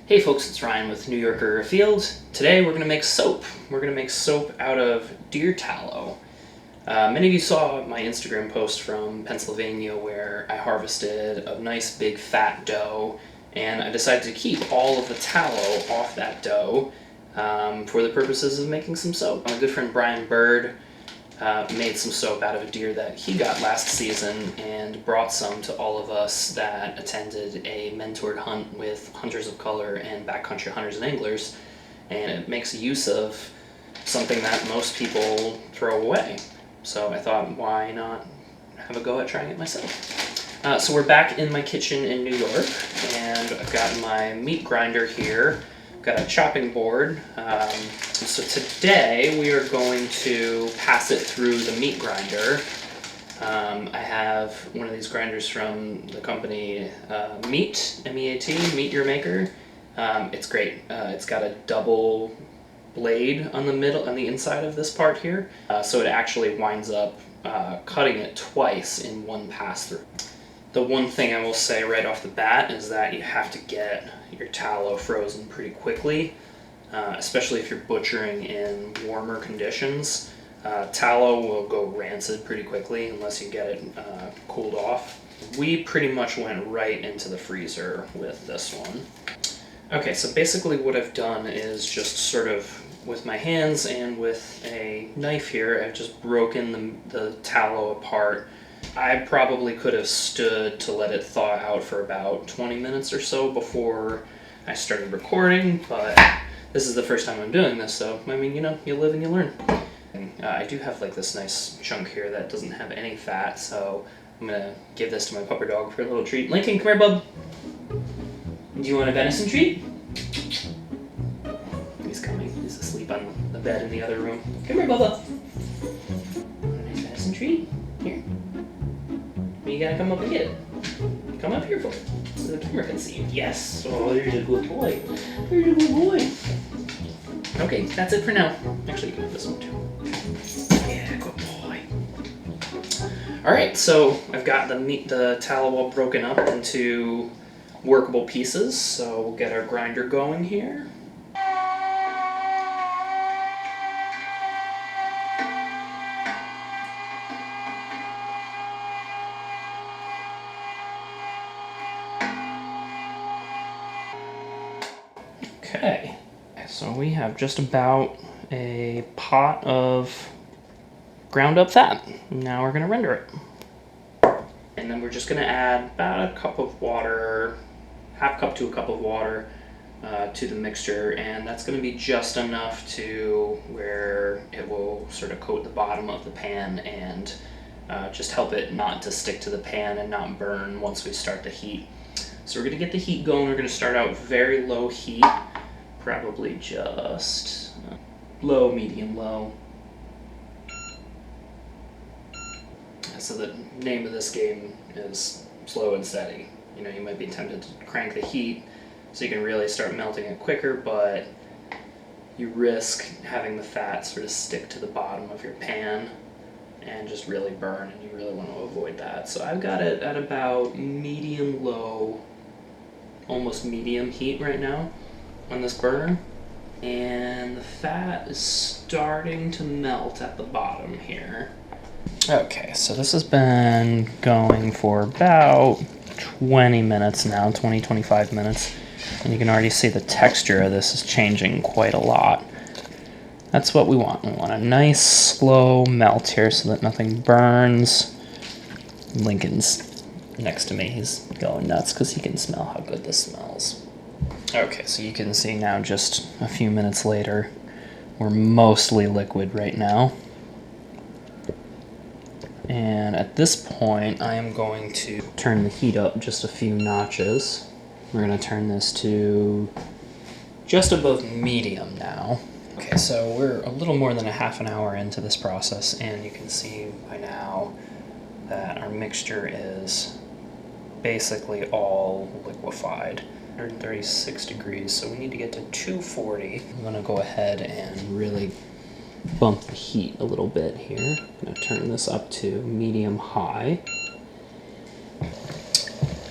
Hey folks, it's Ryan with New Yorker Field. Today we're going to make soap. We're going to make soap out of deer tallow. Many of you saw my Instagram post from Pennsylvania where I harvested a nice big fat doe, and I decided to keep all of the tallow off that doe for the purposes of making some soap. My good friend Brian Bird made some soap out of a deer that he got last season and brought some to all of us that attended a mentored hunt with Hunters of Color and backcountry hunters and anglers, and it makes use of something that most people throw away. So I thought, why not have a go at trying it myself? So we're back in my kitchen in New York, and I've got my meat grinder here. Got a chopping board. So today we are going to pass it through the meat grinder. I have one of these grinders from the company Meat, M-E-A-T, Meat Your Maker. It's great. It's got a double blade on the middle, on the inside of this part here, so it actually winds up cutting it twice in one pass through. The one thing I will say right off the bat is that you have to get your tallow frozen pretty quickly, especially if you're butchering in warmer conditions. Tallow will go rancid pretty quickly unless you get it cooled off. We pretty much went right into the freezer with this one. Okay, so basically what I've done is just sort of with my hands and with a knife here, I've just broken the tallow apart. I probably could have stood to let it thaw out for about 20 minutes or so before I started recording, but this is the first time I'm doing this, so I mean, you know, you live and you learn. I do have like this nice chunk here that doesn't have any fat, so I'm gonna give this to my pupper dog for a little treat. Lincoln, come here, bub. Do you want a venison treat? He's coming. He's asleep on the bed in the other room. Come here, Bubba. Want a nice venison treat? Here. You gotta come up and get it. Come up here for it, so the camera can see you. Yes. Oh, there's a good boy. There's a good boy. Okay, that's it for now. Actually, you can have this one too. Yeah, good boy. All right, so I've got the tallow all broken up into workable pieces. So we'll get our grinder going here. Okay, so we have just about a pot of ground up fat. Now we're going to render it. And then we're just going to add about a cup of water, half cup to a cup of water to the mixture, and that's going to be just enough to where it will sort of coat the bottom of the pan and just help it not to stick to the pan and not burn once we start the heat. So we're going to get the heat going. We're going to start out very low heat, probably just low, medium, low. So the name of this game is slow and steady. You know, you might be tempted to crank the heat so you can really start melting it quicker, but you risk having the fat sort of stick to the bottom of your pan and just really burn, and you really want to avoid that. So I've got it at about medium low, almost medium heat right now on this burner, and the fat is starting to melt at the bottom here. Okay, so this has been going for about 20 minutes now, 25 minutes, and you can already see the texture of this is changing quite a lot. That's what we want. We want a nice slow melt here so that nothing burns. Lincoln's next to me. He's going nuts because he can smell how good this smells. Okay, so you can see now just a few minutes later, we're mostly liquid right now. And at this point, I am going to turn the heat up just a few notches. We're going to turn this to just above medium now. Okay, so we're a little more than a half an hour into this process, and you can see by now that our mixture is basically all liquefied. 136 degrees, so we need to get to 240. I'm gonna go ahead and really bump the heat a little bit here. I'm gonna turn this up to medium high.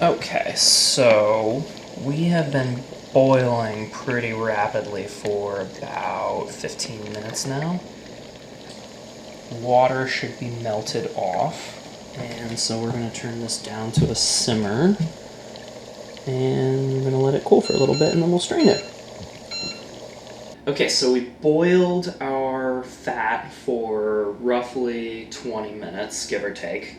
Okay, so we have been boiling pretty rapidly for about 15 minutes now. Water should be melted off, and so we're going to turn this down to a simmer, and we're going to let it cool for a little bit, and then we'll strain it. Okay, so we boiled our fat for roughly 20 minutes, give or take,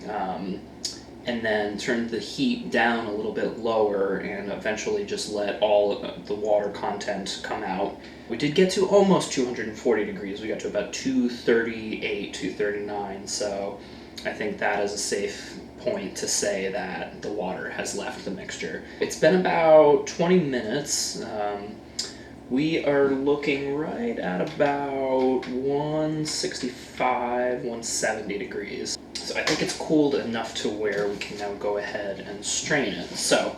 and then turned the heat down a little bit lower and eventually just let all of the water content come out. We did get to almost 240 degrees. We got to about 238, 239, so I think that is a safe point to say that the water has left the mixture. It's been about 20 minutes. We are looking right at about 165, 170 degrees. So I think it's cooled enough to where we can now go ahead and strain it. So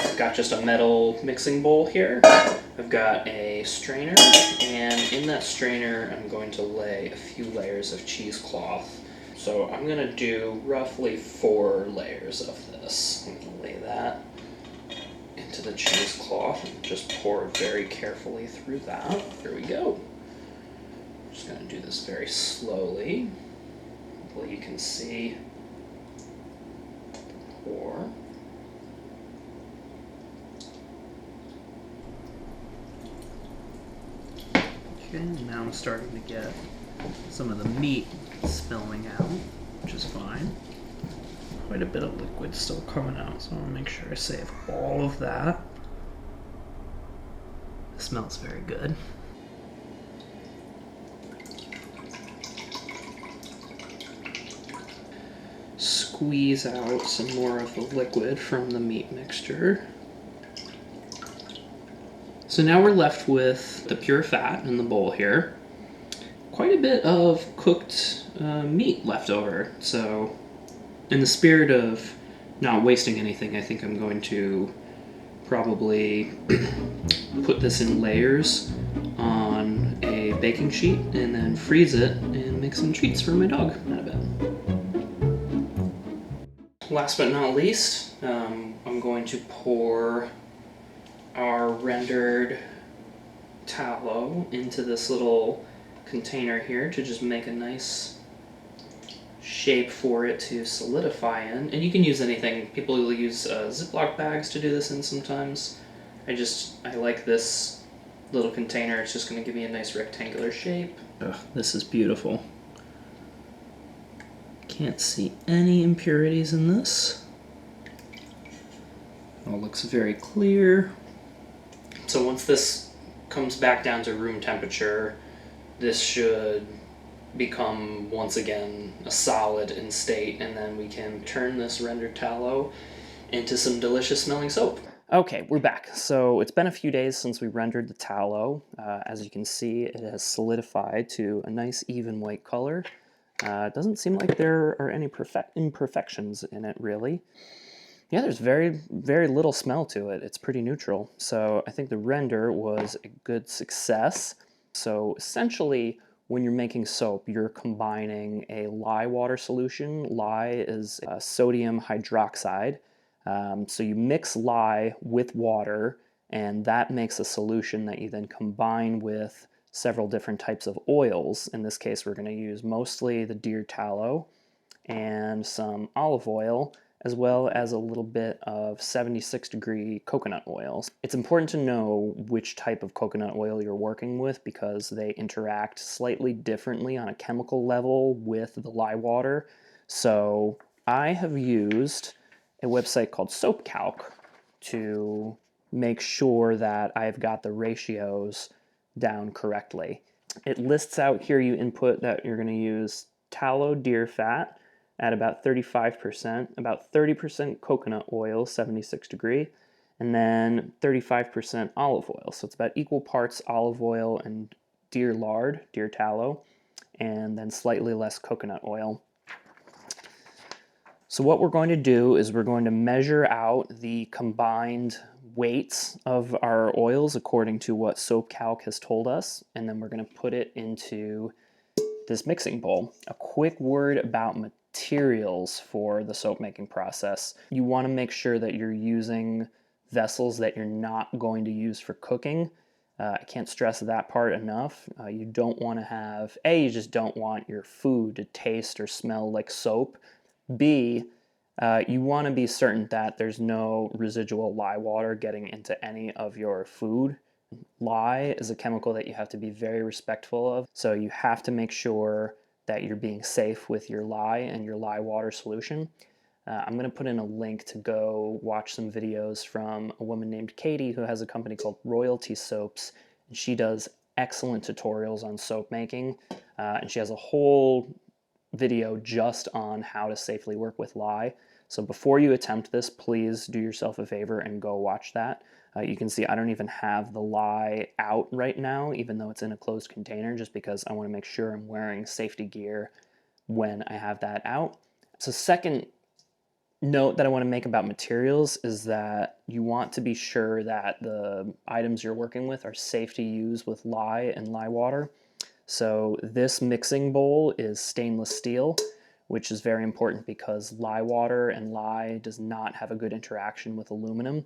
I've got just a metal mixing bowl here. I've got a strainer, and in that strainer I'm going to lay a few layers of cheesecloth. So I'm going to do roughly 4 layers of this. I'm going to lay that into the cheesecloth and just pour very carefully through that. Here we go. I'm just going to do this very slowly. Hopefully you can see the pour. Okay, now I'm starting to get some of the meat spilling out, which is fine. Quite a bit of liquid still coming out, so I want to make sure I save all of that. It smells very good. Squeeze out some more of the liquid from the meat mixture. So now we're left with the pure fat in the bowl here. Quite a bit of cooked meat left over, so in the spirit of not wasting anything, I think I'm going to probably put this in layers on a baking sheet and then freeze it and make some treats for my dog in a bit. Last but not least, I'm going to pour our rendered tallow into this little container here to just make a nice shape for it to solidify in. And you can use anything. People will use Ziploc bags to do this in sometimes. I like this little container. It's just going to give me a nice rectangular shape. Ugh, this is beautiful. Can't see any impurities in this. All looks very clear. So once this comes back down to room temperature, this should become once again a solid in state, and then we can turn this rendered tallow into some delicious smelling soap. Okay, we're back. So it's been a few days since we rendered the tallow. As you can see, it has solidified to a nice even white color. It doesn't seem like there are any imperfections in it, really. Yeah, there's very, very little smell to it. It's pretty neutral. So I think the render was a good success. So essentially, when you're making soap, you're combining a lye-water solution. Lye is sodium hydroxide. So you mix lye with water, and that makes a solution that you then combine with several different types of oils. In this case, we're going to use mostly the deer tallow and some olive oil, as well as a little bit of 76-degree coconut oil. It's important to know which type of coconut oil you're working with because they interact slightly differently on a chemical level with the lye water. So I have used a website called Soap Calc to make sure that I've got the ratios down correctly. It lists out here, you input that you're going to use tallow deer fat at about 35%, about 30% coconut oil, 76 degree, and then 35% olive oil. So it's about equal parts olive oil and deer lard, deer tallow, and then slightly less coconut oil. So what we're going to do is we're going to measure out the combined weights of our oils according to what Soap Calc has told us, and then we're going to put it into this mixing bowl. A quick word about materials for the soap making process. You want to make sure that you're using vessels that you're not going to use for cooking. I can't stress that part enough. You don't want to have, A, you just don't want your food to taste or smell like soap. B, you want to be certain that there's no residual lye water getting into any of your food. Lye is a chemical that you have to be very respectful of, so you have to make sure that you're being safe with your lye and your lye water solution. I'm going to put in a link to go watch some videos from a woman named Katie who has a company called Royalty Soaps, and she does excellent tutorials on soap making, and she has a whole video just on how to safely work with lye. So before you attempt this, please do yourself a favor and go watch that. You can see I don't even have the lye out right now, even though it's in a closed container, just because I want to make sure I'm wearing safety gear when I have that out. So second note that I want to make about materials is that you want to be sure that the items you're working with are safe to use with lye and lye water. So this mixing bowl is stainless steel, which is very important because lye water and lye does not have a good interaction with aluminum.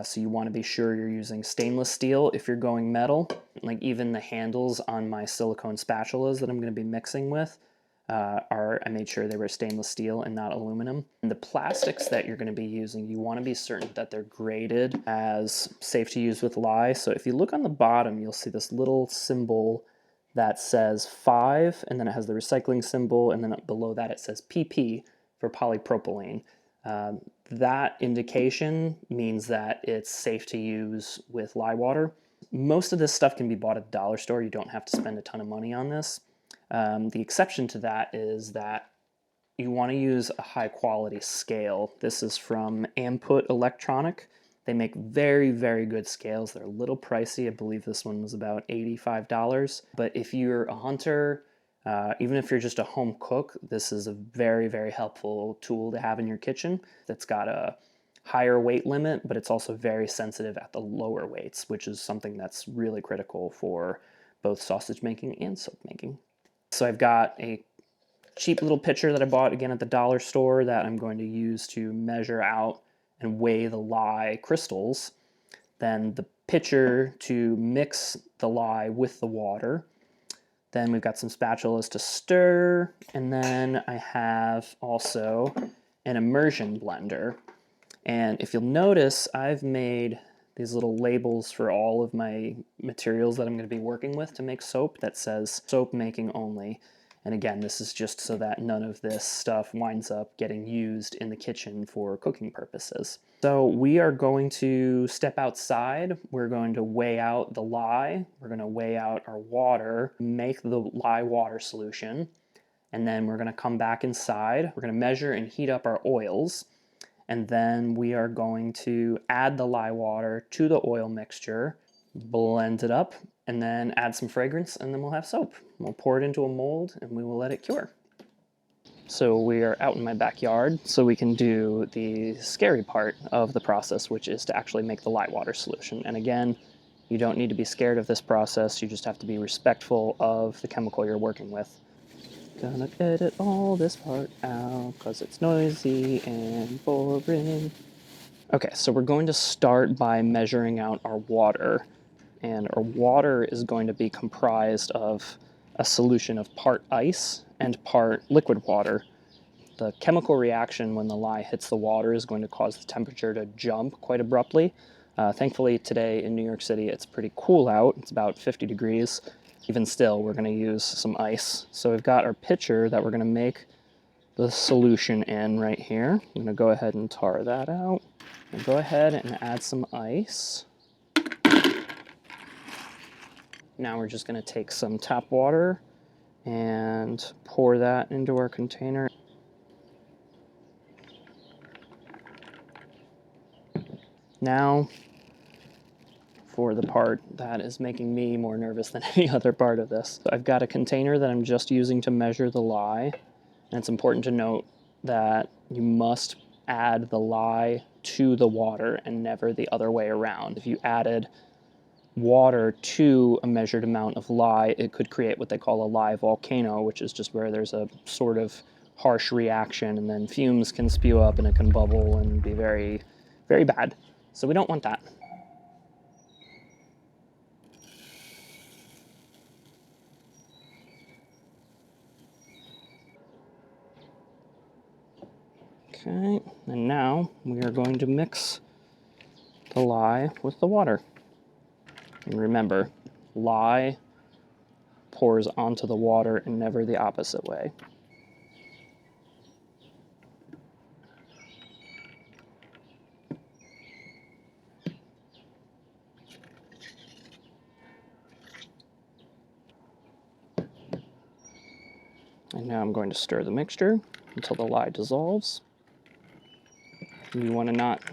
So you want to be sure you're using stainless steel. If you're going metal, like even the handles on my silicone spatulas that I'm going to be mixing with, I made sure they were stainless steel and not aluminum. And the plastics that you're going to be using, you want to be certain that they're graded as safe to use with lye. So if you look on the bottom, you'll see this little symbol that says 5, and then it has the recycling symbol, and then below that it says PP for polypropylene. That indication means that it's safe to use with lye water. Most of this stuff can be bought at the dollar store. You don't have to spend a ton of money on this. The exception to that is that you want to use a high quality scale. This is from Amput Electronic. They make very, very good scales. They're a little pricey. I believe this one was about $85. But if you're a hunter, even if you're just a home cook, this is a very, very helpful tool to have in your kitchen. That's got a higher weight limit, but it's also very sensitive at the lower weights, which is something that's really critical for both sausage making and soap making. So I've got a cheap little pitcher that I bought again at the dollar store that I'm going to use to measure out and weigh the lye crystals. Then the pitcher to mix the lye with the water. Then we've got some spatulas to stir, and then I have also an immersion blender. And if you'll notice, I've made these little labels for all of my materials that I'm going to be working with to make soap that says soap making only. And again, this is just so that none of this stuff winds up getting used in the kitchen for cooking purposes. So we are going to step outside. We're going to weigh out the lye. We're going to weigh out our water, make the lye water solution, and then we're going to come back inside. We're going to measure and heat up our oils, and then we are going to add the lye water to the oil mixture, blend it up, and then add some fragrance, and then we'll have soap. We'll pour it into a mold, and we will let it cure. So we are out in my backyard, so we can do the scary part of the process, which is to actually make the lye water solution. And again, you don't need to be scared of this process. You just have to be respectful of the chemical you're working with. Gonna edit all this part out because it's noisy and boring. Okay, so we're going to start by measuring out our water. And our water is going to be comprised of a solution of part ice and part liquid water. The chemical reaction when the lye hits the water is going to cause the temperature to jump quite abruptly. Thankfully today in New York City it's pretty cool out. It's about 50 degrees. Even still, we're going to use some ice. So we've got our pitcher that we're going to make the solution in right here. I'm going to go ahead and tar that out. And go ahead and add some ice. Now we're just going to take some tap water and pour that into our container. Now, for the part that is making me more nervous than any other part of this. So I've got a container that I'm just using to measure the lye, and it's important to note that you must add the lye to the water and never the other way around. If you added water to a measured amount of lye, it could create what they call a lye volcano, which is just where there's a sort of harsh reaction and then fumes can spew up and it can bubble and be very, very bad. So we don't want that. Okay, and now we are going to mix the lye with the water. And remember, lye pours onto the water and never the opposite way. And now I'm going to stir the mixture until the lye dissolves. You want to not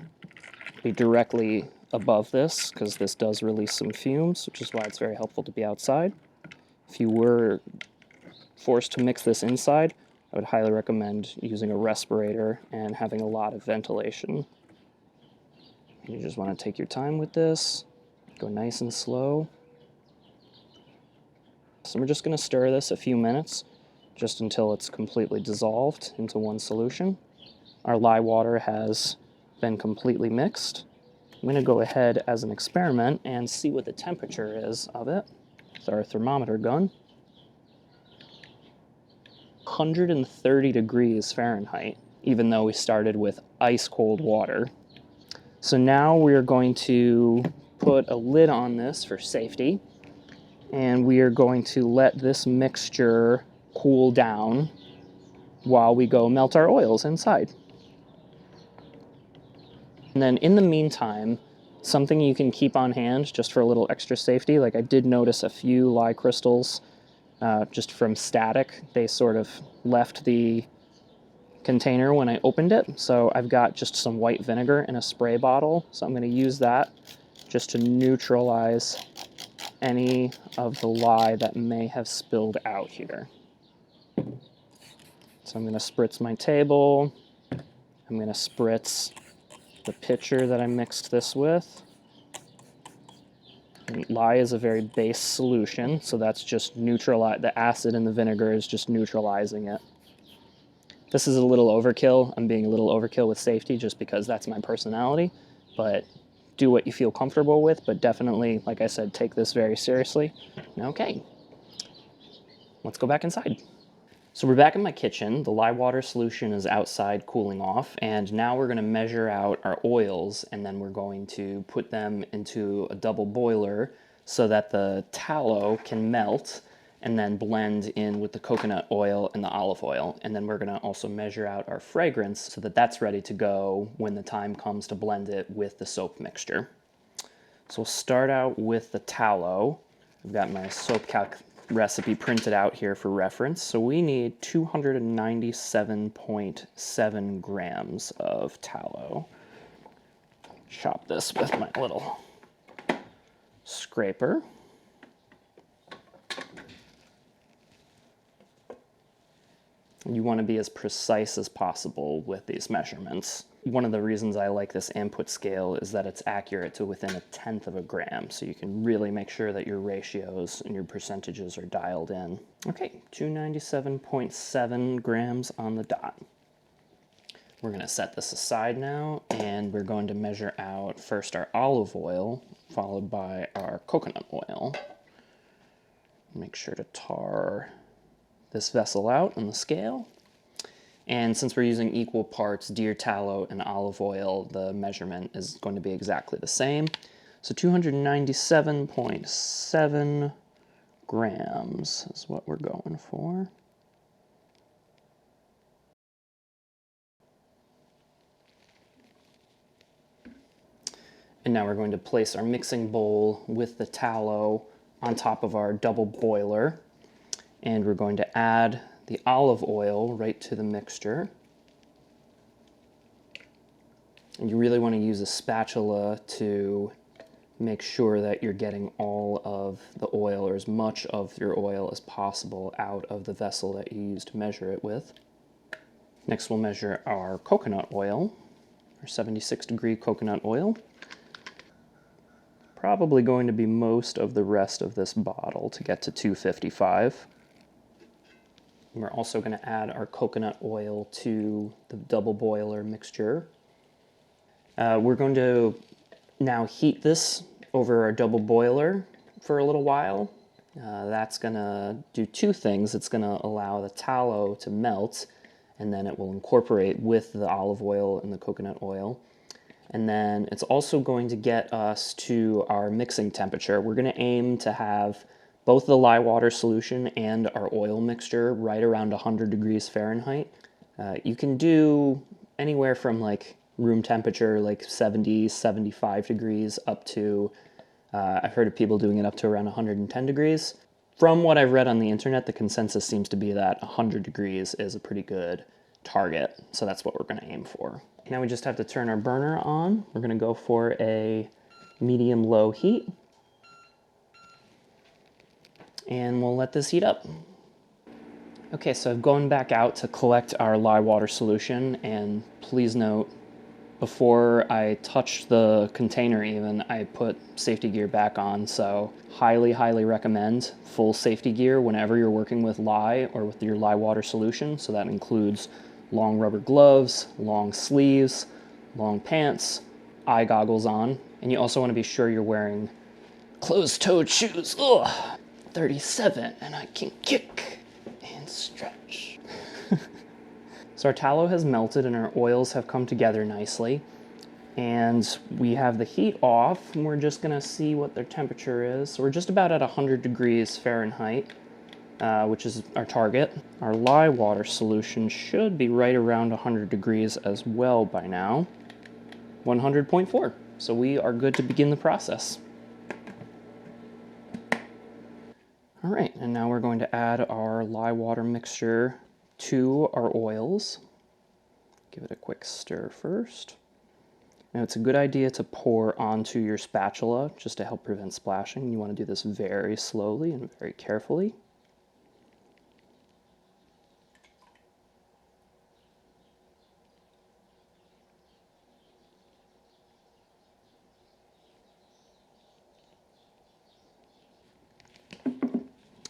be directly above this because this does release some fumes, which is why it's very helpful to be outside. If you were forced to mix this inside, I would highly recommend using a respirator and having a lot of ventilation. And you just want to take your time with this, go nice and slow. So we're just going to stir this a few minutes, just until it's completely dissolved into one solution. Our lye water has been completely mixed. I'm going to go ahead as an experiment and see what the temperature is of it with our thermometer gun. 130 degrees Fahrenheit, even though we started with ice cold water. So now we're going to put a lid on this for safety, and we are going to let this mixture cool down while we go melt our oils inside. And then in the meantime, something you can keep on hand just for a little extra safety, like I did notice a few lye crystals just from static. They sort of left the container when I opened it. So I've got just some white vinegar in a spray bottle. So I'm going to use that just to neutralize any of the lye that may have spilled out here. So I'm going to spritz my table. I'm going to spritz the pitcher that I mixed this with. And lye is a very base solution, so that's just the acid in the vinegar is just neutralizing it. This is a little overkill. I'm being a little overkill with safety just because that's my personality, but do what you feel comfortable with, but definitely, like I said, take this very seriously. Okay, let's go back inside. So we're back in my kitchen. The lye water solution is outside cooling off, and now we're going to measure out our oils, and then we're going to put them into a double boiler so that the tallow can melt and then blend in with the coconut oil and the olive oil. And then we're going to also measure out our fragrance so that that's ready to go when the time comes to blend it with the soap mixture. So we'll start out with the tallow. I've got my soap calc recipe printed out here for reference. So we need 297.7 grams of tallow. Chop this with my little scraper. You want to be as precise as possible with these measurements. One of the reasons I like this input scale is that it's accurate to within 1/10 of a gram, so you can really make sure that your ratios and your percentages are dialed in. Okay, 297.7 grams on the dot. We're going to set this aside now, and we're going to measure out first our olive oil, followed by our coconut oil. Make sure to tar this vessel out on the scale. And since we're using equal parts deer tallow and olive oil, the measurement is going to be exactly the same. So 297.7 grams is what we're going for. And now we're going to place our mixing bowl with the tallow on top of our double boiler. And we're going to add the olive oil right to the mixture. And you really want to use a spatula to make sure that you're getting all of the oil, or as much of your oil as possible, out of the vessel that you use to measure it with. Next we'll measure our coconut oil, our 76-degree coconut oil. Probably going to be most of the rest of this bottle to get to 255. And we're also going to add our coconut oil to the double boiler mixture. We're going to now heat this over a double boiler for a little while. That's gonna do two things. It's gonna allow the tallow to melt, and then it will incorporate with the olive oil and the coconut oil. And then it's also going to get us to our mixing temperature. We're gonna aim to have both the lye-water solution and our oil mixture right around 100 degrees Fahrenheit. You can do anywhere from like room temperature, like 70, 75 degrees, up to, I've heard of people doing it up to around 110 degrees. From what I've read on the internet, the consensus seems to be that 100 degrees is a pretty good target, so that's what we're going to aim for. Now we just have to turn our burner on. We're going to go for a medium-low heat, and we'll let this heat up. Okay, so I've gone back out to collect our lye-water solution, and please note, before I touched the container even, I put safety gear back on, so highly, highly recommend full safety gear whenever you're working with lye or with your lye-water solution. So that includes long rubber gloves, long sleeves, long pants, eye goggles on, and you also want to be sure you're wearing closed-toed shoes. Ugh, 37, and I can kick and stretch. So our tallow has melted and our oils have come together nicely. And we have the heat off, and we're just gonna see what their temperature is. So we're just about at 100 degrees Fahrenheit, which is our target. Our lye-water solution should be right around 100 degrees as well by now. 100.4. So we are good to begin the process. All right, and now we're going to add our lye-water mixture to our oils. Give it a quick stir first. Now it's a good idea to pour onto your spatula just to help prevent splashing. You want to do this very slowly and very carefully.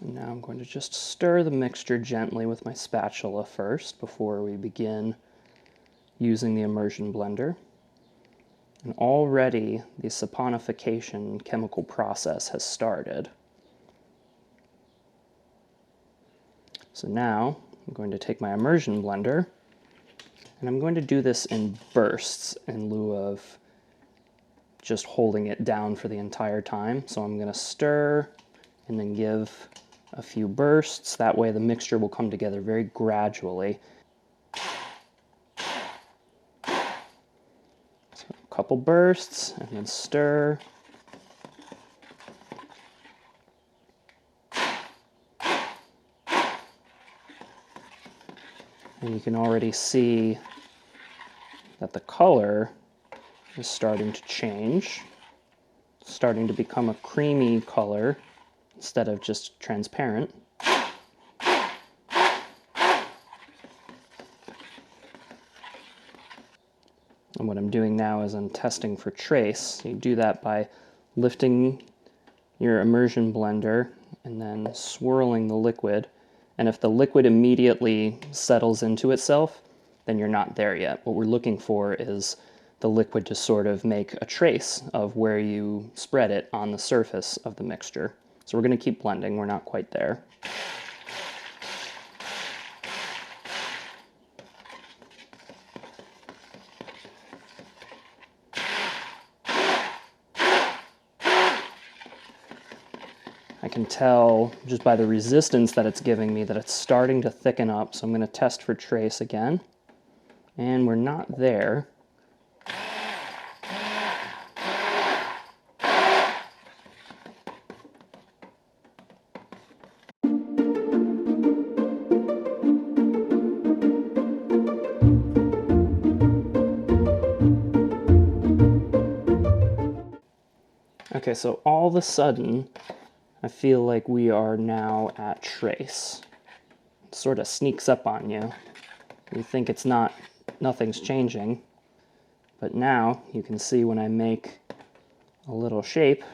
And now I'm going to just stir the mixture gently with my spatula first before we begin using the immersion blender. And already the saponification chemical process has started. So now I'm going to take my immersion blender, and I'm going to do this in bursts in lieu of just holding it down for the entire time. So I'm going to stir and then give a few bursts. That way the mixture will come together very gradually. So a couple bursts and then stir. And you can already see that the color is starting to change, starting to become a creamy color instead of just transparent. And what I'm doing now is I'm testing for trace. You do that by lifting your immersion blender and then swirling the liquid. And if the liquid immediately settles into itself, then you're not there yet. What we're looking for is the liquid to sort of make a trace of where you spread it on the surface of the mixture. So we're going to keep blending. We're not quite there. I can tell just by the resistance that it's giving me that it's starting to thicken up, so I'm going to test for trace again. And we're not there. Okay, so all of a sudden, I feel like we are now at trace. It sort of sneaks up on you. You think it's nothing's changing, but now you can see when I make a little shape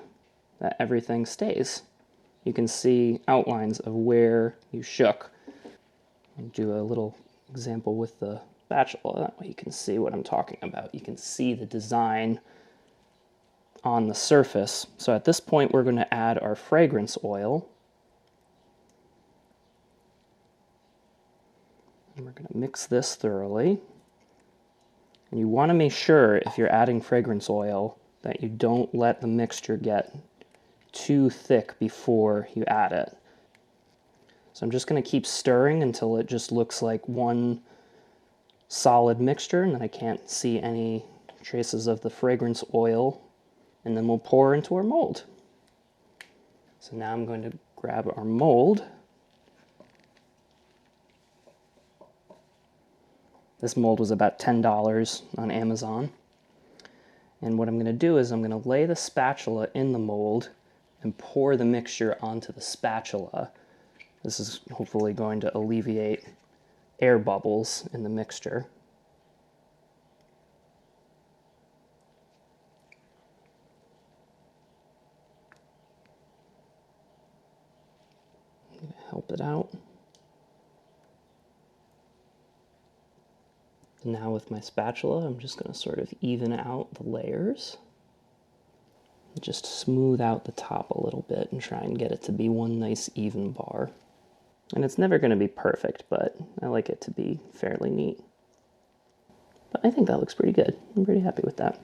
that everything stays. You can see outlines of where you shook. I'll do a little example with the spatula, that way you can see what I'm talking about. You can see the design on the surface. So at this point, we're going to add our fragrance oil. And we're going to mix this thoroughly. And you want to make sure, if you're adding fragrance oil, that you don't let the mixture get too thick before you add it. So I'm just going to keep stirring until it just looks like one solid mixture, and then I can't see any traces of the fragrance oil. And then we'll pour into our mold. So now I'm going to grab our mold. This mold was about $10 on Amazon. And what I'm going to do is I'm going to lay the spatula in the mold and pour the mixture onto the spatula. This is hopefully going to alleviate air bubbles in the mixture. Help it out. Now with my spatula, I'm just going to sort of even out the layers. Just smooth out the top a little bit and try and get it to be one nice even bar. And it's never going to be perfect, but I like it to be fairly neat. But I think that looks pretty good. I'm pretty happy with that.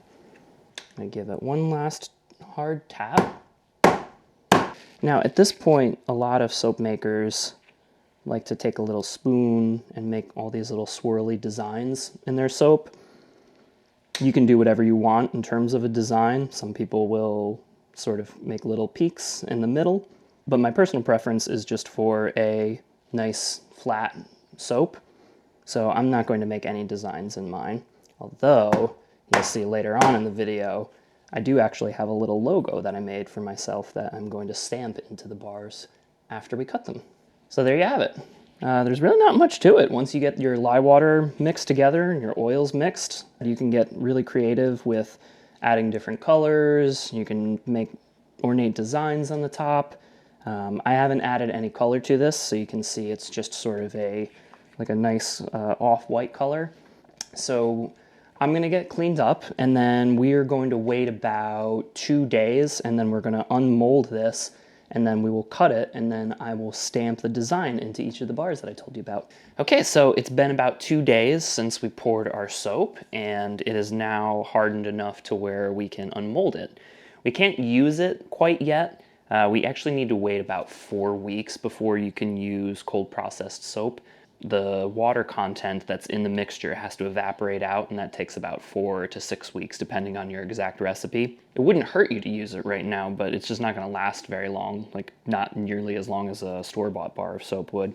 I give it one last hard tap. Now at this point, a lot of soap makers like to take a little spoon and make all these little swirly designs in their soap. You can do whatever you want in terms of a design. Some people will sort of make little peaks in the middle, but my personal preference is just for a nice flat soap. So I'm not going to make any designs in mine. Although, you'll see later on in the video, I do actually have a little logo that I made for myself that I'm going to stamp into the bars after we cut them. So there you have it. There's really not much to it. Once you get your lye water mixed together and your oils mixed, you can get really creative with adding different colors. You can make ornate designs on the top. I haven't added any color to this, so you can see it's just sort of like a nice off-white color. So I'm going to get cleaned up, and then we are going to wait about 2 days, and then we're going to unmold this, and then we will cut it, and then I will stamp the design into each of the bars that I told you about. Okay, so it's been about 2 days since we poured our soap, and it is now hardened enough to where we can unmold it. We can't use it quite yet. We actually need to wait about 4 weeks before you can use cold processed soap. The water content that's in the mixture has to evaporate out, and that takes about 4 to 6 weeks depending on your exact recipe. It wouldn't hurt you to use it right now, but it's just not going to last very long, like not nearly as long as a store-bought bar of soap would.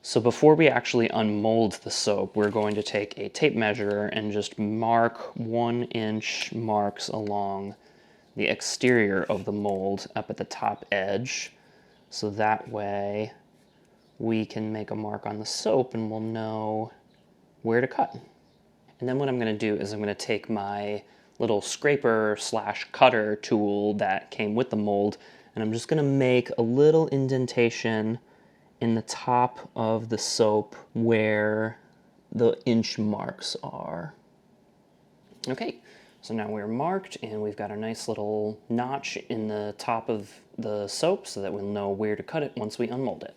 So before we actually unmold the soap, we're going to take a tape measure and just mark 1-inch marks along the exterior of the mold up at the top edge, so that way we can make a mark on the soap and we'll know where to cut. And then what I'm going to do is I'm going to take my little scraper / cutter tool that came with the mold, and I'm just going to make a little indentation in the top of the soap where the inch marks are. Okay, so now we're marked and we've got a nice little notch in the top of the soap so that we'll know where to cut it once we unmold it.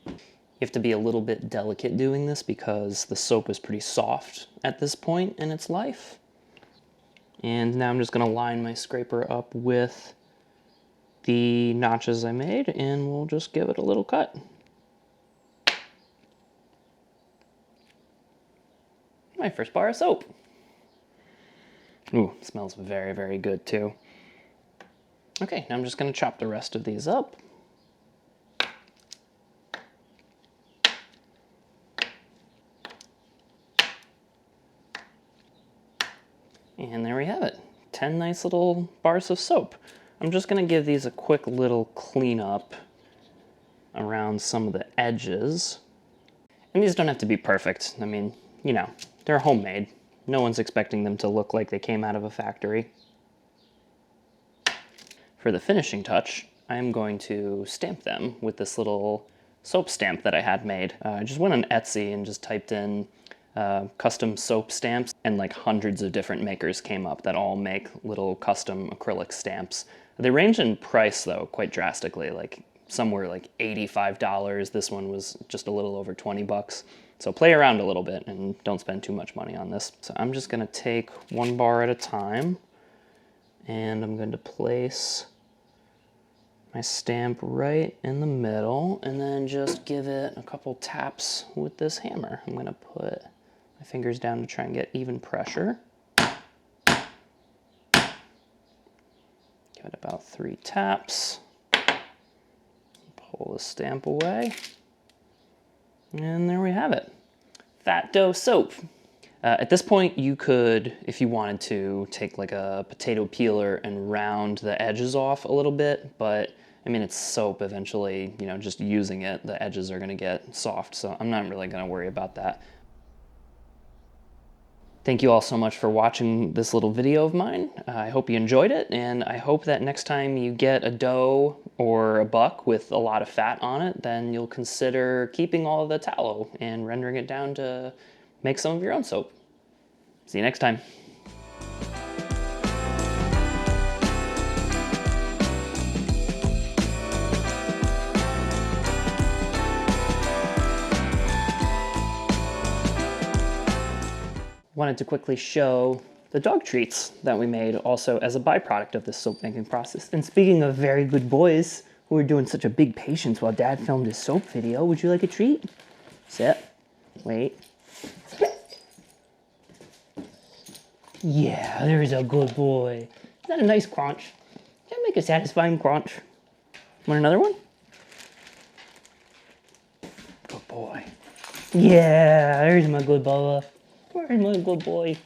You have to be a little bit delicate doing this because the soap is pretty soft at this point in its life. And now I'm just going to line my scraper up with the notches I made, and we'll just give it a little cut. My first bar of soap. Ooh, smells very, very good too. Okay, now I'm just going to chop the rest of these up. And there we have it, 10 nice little bars of soap. I'm just going to give these a quick little cleanup around some of the edges. And these don't have to be perfect. I mean, you know, they're homemade. No one's expecting them to look like they came out of a factory. For the finishing touch, I'm going to stamp them with this little soap stamp that I had made. I just went on Etsy and just typed in custom soap stamps, and like hundreds of different makers came up that all make little custom acrylic stamps. They range in price though quite drastically, like some were like $85. This one was just a little over 20 bucks. So play around a little bit and don't spend too much money on this. So I'm just gonna take one bar at a time, and I'm going to place my stamp right in the middle and then just give it a couple taps with this hammer. I'm gonna put my fingers down to try and get even pressure. Give it about 3 taps. Pull the stamp away. And there we have it. Fat dough soap. At this point, you could, if you wanted to, take like a potato peeler and round the edges off a little bit, but I mean, it's soap eventually, you know, just using it, the edges are gonna get soft, so I'm not really gonna worry about that. Thank you all so much for watching this little video of mine. I hope you enjoyed it, and I hope that next time you get a dough or a buck with a lot of fat on it, then you'll consider keeping all of the tallow and rendering it down to make some of your own soap. See you next time. Wanted to quickly show the dog treats that we made also as a byproduct of this soap making process. And speaking of very good boys who were doing such a big patience while Dad filmed his soap video, would you like a treat? Sit. Wait. Yeah, there's a good boy. Is that a nice crunch? Does that make a satisfying crunch? Want another one? Good boy. Yeah, there's my good Bubba. Where's my good boy?